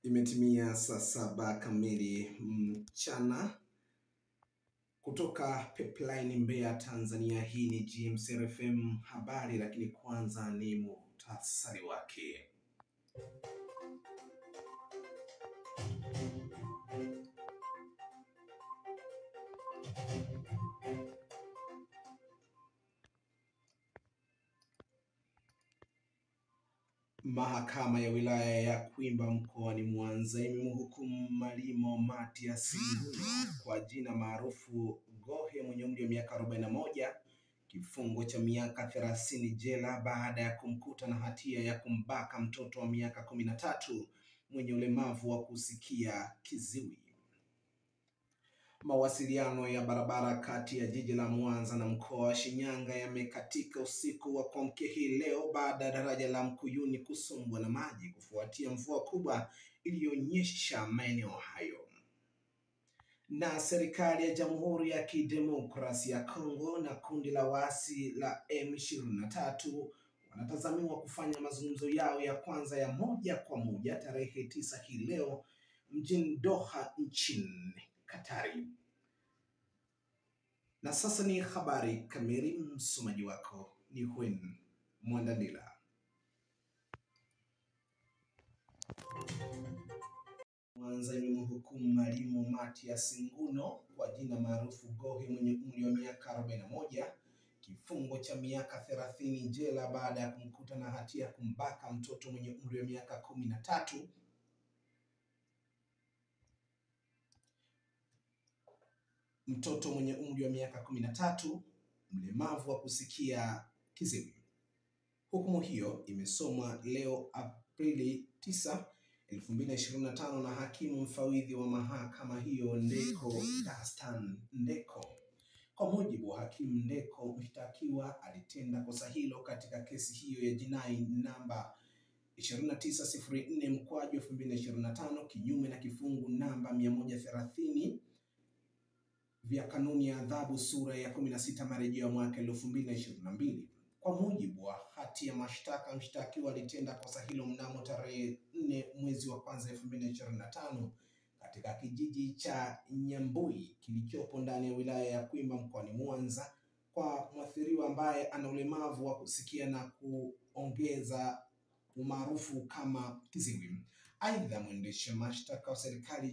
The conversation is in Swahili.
Imetimia saa 7 kamili mchana kutoka Pipeline Mbeya, Tanzania. Hii ni GMC FM habari, lakini kwanza ni muhtasari wake. Mahakama ya wilaya ya Kwimba mkoani Mwanza imemhukumu Malimo Mathias Nguno kwa jina maarufu Gohe mwenye umri wa miaka 41 kifungo cha miaka 30 jela baada ya kumkuta na hatia ya kumbaka mtoto wa miaka 13 mwenye ulemavu wa kusikia kiziwi. Mawasiliano ya barabara kati ya jiji la Mwanza na mkoa wa Shinyanga yamekatika usiku wa kuamkia hii leo baada ya daraja la Mkuyuni kusombwa na maji kufuatia mvua kubwa iliyonyesha maeneo hayo. Na serikali ya Jamhuri ya Kidemokrasia ya Kongo na kundi la waasi la M23 wanatazamiwa kufanya mazungumzo yao ya kwanza ya moja kwa moja tarehe 9 hii leo mjini Doha nchini Katari. Na sasa ni habari kamili. Msomaji wako ni Huen Mwandandila. Mwanza imemhukumu Malimo Mathias Nguno kwa jina maarufu Gohe mwenye umri wa miaka 41 kifungo cha miaka 30 jela baada ya kumkuta na hatia ya kumbaka mtoto mwenye umri wa miaka 13 mlemavu wa kusikia kiziwi. Hukumu hiyo imesomwa leo Aprili 9, 2025 na hakimu mfawidhi wa mahakama hiyo Ndeko Dastan Ndeko. Kwa mujibu wa hakimu Ndeko, mshtakiwa alitenda kosa hilo katika kesi hiyo ya jinai namba 2904/2025 kinyume na kifungu namba 130 vya kanuni ya adhabu sura ya 16 marejeo ya mwaka 2022. Kwa mujibu wa hati ya mashtaka, mshtakiwa alitenda kosa hilo mnamo tarehe 4 mwezi wa kwanza 2025 katika kijiji cha Nyambui kilichopo ndani ya wilaya ya Kwimba mkoani Mwanza kwa mwathiriwa ambaye ana ulemavu wa kusikia na kuongeza umaarufu kama kiziwi. Aidha, mwendesha mashtaka wa serikali